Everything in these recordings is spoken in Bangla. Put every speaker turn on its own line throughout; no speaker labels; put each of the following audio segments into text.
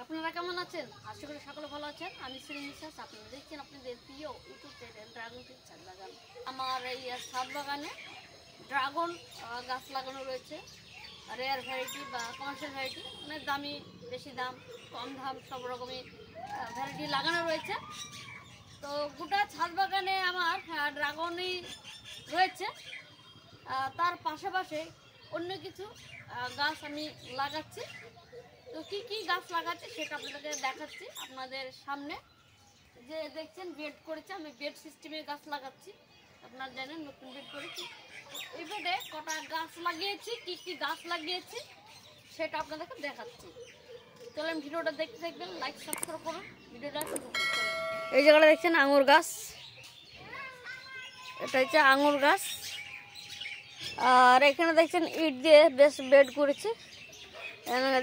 আপনারা কেমন আছেন? আশা করি সকলে ভালো আছেন। আমি সেলিম বিশ্বাস। আপনারা দেখছেন আপনাদের প্রিয় ইউটিউব চ্যানেল ড্রাগন ফ্রুট ছাদ বাগান। আমার এই ছাদ বাগানে ড্রাগন গাছ লাগানো রয়েছে। রেয়ার ভ্যারাইটি বা কমার্শিয়াল ভ্যারাইটি, অনেক দামি, বেশি দাম, কম দাম, সব রকমই ভ্যারাইটি লাগানো রয়েছে। তো গোটা ছাদ বাগানে আমার ড্রাগনই রয়েছে। তার পাশাপাশি অন্য কিছু গাছ আমি লাগাচ্ছি। তো কি কি গাছ লাগাচ্ছি সেটা আপনাদেরকে দেখাচ্ছি আপনাদের সামনে। যে দেখছেন বেড করেছে, আমি বেড সিস্টেমের গাছ লাগাচ্ছি। আপনারা জানেন নতুন বেড করেছি। এই বেডে কটা গাছ লাগিয়েছি, কি কি গাছ লাগিয়েছি সেটা আপনাদেরকে দেখাচ্ছি। চলেন ভিডিওটা দেখতে থাকবেন, লাইক সাবস্ক্রাইব করুন, ভিডিওটা শুরু করুন। এই জায়গাটা দেখছেন আঙুর গাছ, এটা হচ্ছে আঙুর গাছ। আর এখানে দেখছেন ইট দিয়ে বেশ বেড করেছে।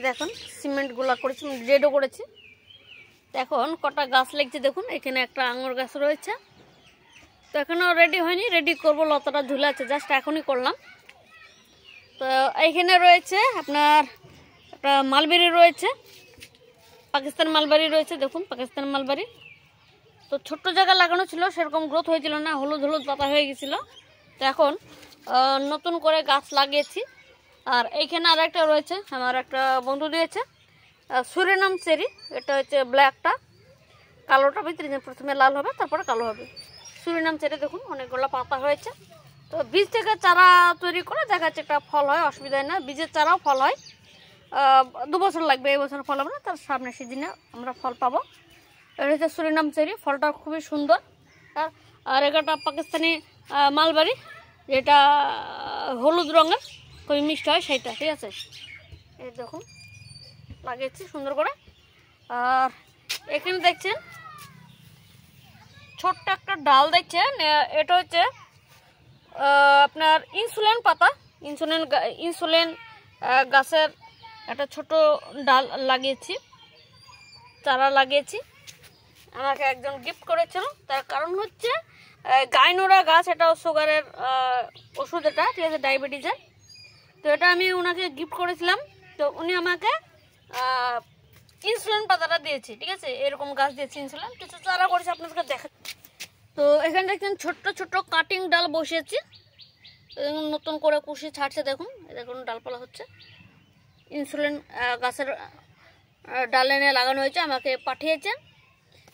দেখুন সিমেন্টগুলো করেছি, রেডও করেছি। এখন কটা গাছ লাগছে দেখুন। এখানে একটা আঙুর গাছ রয়েছে, তো এখনও রেডি হয়নি, রেডি করবো, লতাটা ঝুলে আছে, জাস্ট এখনই করলাম। তো এইখানে রয়েছে আপনার একটা মালবেরি রয়েছে, পাকিস্তান মালবেরি রয়েছে, দেখুন পাকিস্তান মালবেরি। তো ছোট্ট জায়গা লাগানো ছিল, সেরকম গ্রোথ হয়েছিল না, হলুদ হলুদ পাতা হয়ে গেছিলো। তো এখন নতুন করে গাছ লাগিয়েছি। আর এইখানে আর একটা রয়েছে, আমার একটা বন্ধু দিয়েছে সুরিনাম চেরি। এটা হচ্ছে ব্ল্যাকটা, কালোটা ভিতরে প্রথমে লাল হবে, তারপরে কালো হবে। সুরিনাম চেরি দেখুন অনেকগুলো পাতা হয়েছে। তো বীজ থেকে চারা তৈরি করে দেখা যাচ্ছে একটা ফল হয়, অসুবিধা না। বীজের চারাও ফল হয়, 2 বছর লাগবে, এই বছর ফল হবে না, তার সামনে সিজনে আমরা ফল পাবো। এটা হচ্ছে সুরিনাম চেরি, ফলটা খুবই সুন্দর। আর একটা পাকিস্তানি মালবেরি, যেটা হলুদ রঙের, খুবই মিষ্টি হয় সেইটা, ঠিক আছে। এই দেখুন লাগিয়েছি সুন্দর করে। আর এখানে দেখছেন ছোট্ট একটা ডাল দেখছেন, এটা হচ্ছে আপনার ইনসুলিন পাতা, ইনসুলিন গাছের একটা ছোট ডাল লাগিয়েছি, চারা লাগিয়েছি। আমাকে একজন গিফট করেছিল, তার কারণ হচ্ছে গাইনোরা গাছ, এটা সুগারের ওষুধ, এটা ঠিক আছে, ডায়াবেটিসের। তো এটা আমি ওনাকে গিফট করেছিলাম, তো উনি আমাকে ইনসুলিন পাতাটা দিয়েছে, ঠিক আছে। এরকম গাছ দিয়েছে ইনসুলিন, কিছু চারা করেছে আপনাদেরকে দেখা। তো এখানে দেখছেন ছোট্ট ছোট্ট কাটিং ডাল বসিয়েছি, নতুন করে কুশি ছাড়ছে, দেখুন দেখুন ডালপালা হচ্ছে। ইনসুলিন গাছের ডাল এনে লাগানো হয়েছে, আমাকে পাঠিয়েছেন,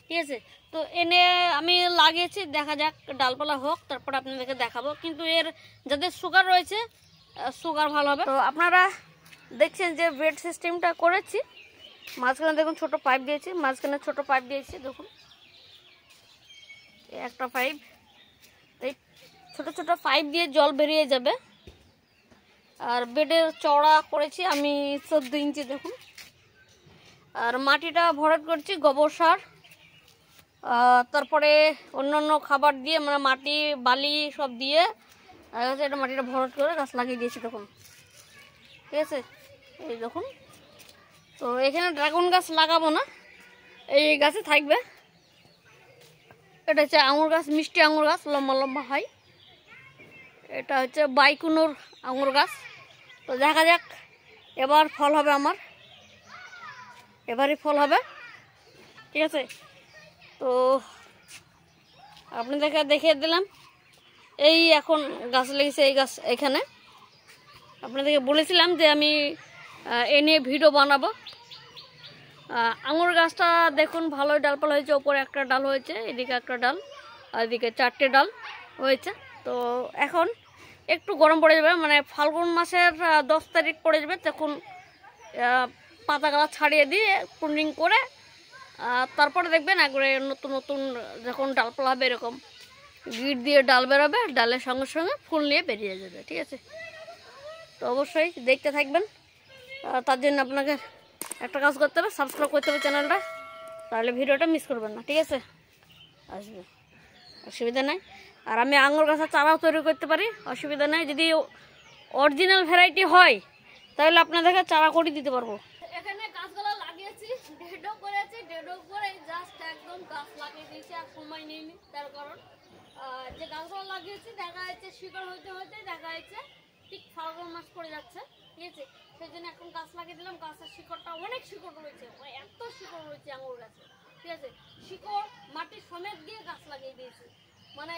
ঠিক আছে। তো এনে আমি লাগিয়েছি, দেখা যাক ডালপালা হোক, তারপর আপনাদেরকে দেখাবো। কিন্তু এর যাদের সুগার রয়েছে, সুগার ভালো হবে। তো আপনারা দেখছেন যে বেড সিস্টেমটা করেছি, মাঝখানে দেখুন ছোট পাইপ দিয়েছি, মাঝখানে ছোট পাইপ দিয়েছি, দেখুন একটা পাইপ। এই ছোট ছোট পাইপ দিয়ে জল বেরিয়ে যাবে। আর বেডের চওড়া করেছি আমি 14 ইঞ্চি, দেখুন। আর মাটিটা ভরাট করছি গোবর সার, তারপরে অন্যান্য খাবার দিয়ে, মানে মাটি বালি সব দিয়ে এটা মাটিটা ভরাট করে গাছ লাগিয়ে দিয়েছি, দেখুন, ঠিক আছে। এই দেখুন। তো এখানে ড্রাগন গাছ লাগাবো না, এই গাছে থাকবে। এটা হচ্ছে আঙুর গাছ, মিষ্টি আঙুর গাছ, লম্বা লম্বা হয়। এটা হচ্ছে বাইকুনুর আঙুর গাছ। তো দেখা যাক এবার ফল হবে, আমার এবারই ফল হবে, ঠিক আছে। তো আপনাদেরকে দেখিয়ে দিলাম। এই এখন গাছ লেগেছে, এই গাছ এখানে আপনাদেরকে বলেছিলাম যে আমি এ নিয়ে ভিডিও বানাবো। আঙুর গাছটা দেখুন ভালোই ডালপালা হয়েছে, ওপরে একটা ডাল হয়েছে, এদিকে একটা ডাল, আর এদিকে 4টে ডাল হয়েছে। তো এখন একটু গরম পড়ে যাবে, মানে ফাল্গুন মাসের 10 তারিখ পড়ে যাবে, তখন পাতাগুলো ছাড়িয়ে দিয়ে প্রুনিং করে তারপরে দেখবেন একবারে নতুন নতুন যখন ডালপালা হবে, এরকম গিট দিয়ে ডাল বেরোবে, ডালের সঙ্গে সঙ্গে ফুল নিয়ে বেরিয়ে যাবে, ঠিক আছে। তো অবশ্যই দেখতে থাকবেন। তার জন্য আপনাকে একটা কাজ করতে হবে, সাবস্ক্রাইব করতে হবে চ্যানেলটা, তাহলে ভিডিওটা মিস করবেন না, ঠিক আছে। আসবে, অসুবিধা নাই। আর আমি আঙুর গাছের চারাও তৈরি করতে পারি, অসুবিধা নাই। যদি অরিজিনাল ভ্যারাইটি হয় তাহলে আপনাদেরকে চারা করে দিতে পারবো। এখানে গাছগুলো লাগিয়েছি, ডেডো করেছি, ডেডো করে জাস্ট একদম গাছ লাগিয়ে দিয়েছি, আর সময় নেইনি। তার কারণ যে গাছগুলো লাগিয়েছি দেখা যাচ্ছে শিকড় হইতে হইতে দেখা যাচ্ছে ঠিক ফাল্গুন মাস পড়ে যাচ্ছে, ঠিক আছে। সেই জন্য এখন গাছ লাগিয়ে দিলাম। গাছের শিকড়টা অনেক শিকড় রয়েছে, এত শিকড় করছি আঙুর গাছে, ঠিক আছে। শিকড় মাটির সমেত দিয়ে গাছ লাগিয়ে দিয়েছি, মানে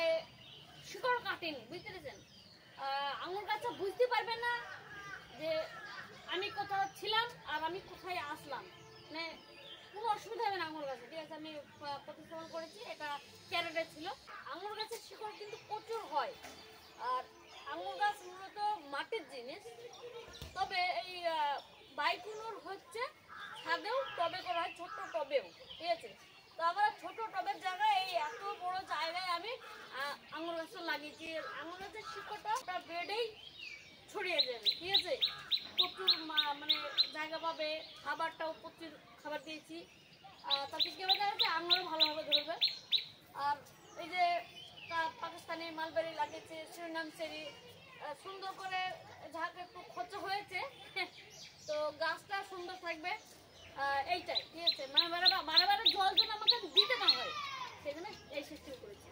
শিকড় কাটেনি, বুঝতে পেরেছেন। আঙুর গাছে বুঝতে পারবেন না যে আমি কোথাও ছিলাম আর আমি কোথায় আসলাম, মানে কোনো অসুবিধা হবে না আঙুর গাছে, ঠিক আছে। আমি প্রতিস্থাপন করেছি, এটা ক্যারেটে ছিল। আঙুর গাছের শিকড় কিন্তু প্রচুর হয়, আর আঙুর গাছ মূলত মাটির জিনিস। তবে এই বাইকুনুর হচ্ছে ছাদেও টবে করা হয়, ছোট্ট টবেও, ঠিক আছে। তো আমরা ছোট টবের জায়গায় এই এত বড় জায়গায় আমি আঙুর গাছটা লাগিয়েছি। আঙুর গাছের শিকড়টা বেডেই ছড়িয়ে যাবে, ঠিক আছে। প্রচুর মানে জায়গা পাবে, খাবারটাও প্রচুর খাবার দিয়েছি, তাতে কী হবে যে আঙুরও ভালোভাবে ধরবে। আর এই যে পাকিস্তানি মালবেরি লাগিয়েছে, সুরিনাম চেরি, সুন্দর করে যাহাকে একটু খরচা হয়েছে তো গাছটা সুন্দর থাকবে, এইটাই, ঠিক আছে। মানে বারে বারে জল যেন আমাকে দিতে না হয়, সেই জন্য এই সিস্টেম করেছি।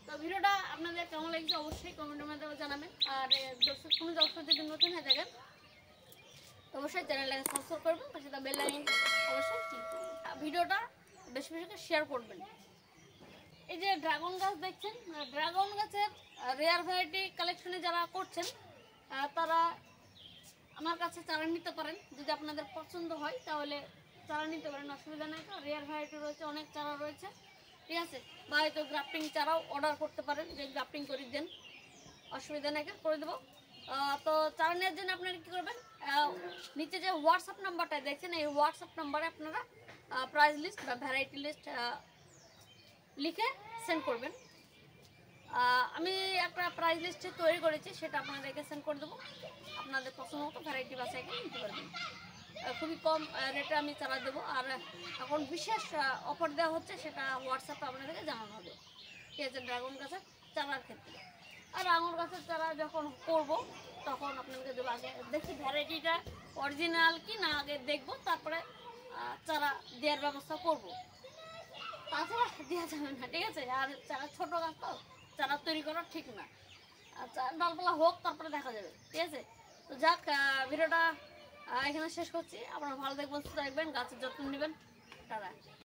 তো ভিডিওটা আপনাদের কেমন লাগছে অবশ্যই কমেন্টের মাধ্যমে জানাবেন। আর কোনো দর্শক যদি নতুন হয়ে থাকেন অবশ্যই চ্যানেলটাকে সাবস্ক্রাইব করবেন, পাশে বেল আইকন অবশ্যই ক্লিক করবেন, ভিডিওটা বেশি বেশি করে শেয়ার করবেন। এই যে ড্রাগন গাছ দেখছেন, ড্রাগন গাছের রেয়ার ভ্যারাইটি কালেকশনে যারা করছেন তারা আমার কাছে চারা নিতে পারেন, যদি আপনাদের পছন্দ হয় তাহলে চারা নিতে পারেন, অসুবিধা নেই। তো রেয়ার ভ্যারাইটি রয়েছে, অনেক চারা রয়েছে, ঠিক আছে। বা হয়তো গ্রাফটিং চারাও অর্ডার করতে পারেন, যে গ্রাফটিং করে দেন, অসুবিধা নেই, করে দেবো। তো চারা নেওয়ার জন্য আপনারা কী করবেন, নিচে যে হোয়াটসঅ্যাপ নাম্বারটা দেখছেন এই হোয়াটসঅ্যাপ নাম্বারে আপনারা প্রাইস লিস্ট বা ভ্যারাইটি লিস্ট লিখে সেন্ড করবেন। আমি একটা প্রাইস লিস্ট তৈরি করেছি, সেটা আপনাদেরকে সেন্ড করে দেবো, আপনাদের পছন্দ মতো ভ্যারাইটি বাছাই করে নিতে পারবেন। খুবই কম রেটে আমি চারা দেবো, আর এখন বিশেষ অফার দেওয়া হচ্ছে, সেটা হোয়াটসঅ্যাপে আপনাদেরকে জানানো হবে, ঠিক আছে, ড্রাগন গাছের চারার ক্ষেত্রে। আর আঙুর গাছের চারা যখন করব তখন আপনাদেরকে দেবো, আগে দেখি ভ্যারাইটিটা অরিজিনাল কি না আগে দেখবো, তারপরে চারা দেওয়ার ব্যবস্থা করব, তাছাড়া দেওয়া যাবে না, ঠিক আছে। আর চারা ছোটো গাছ তো চারা তৈরি করা ঠিক না, ডালপালা হোক তারপরে দেখা যাবে, ঠিক আছে। তো যাক, ভিডিওটা এখানে শেষ করছি। আপনারা ভালো থাকবেন, সুস্থ থাকবেন, গাছের যত্ন নেবেন, টাটা।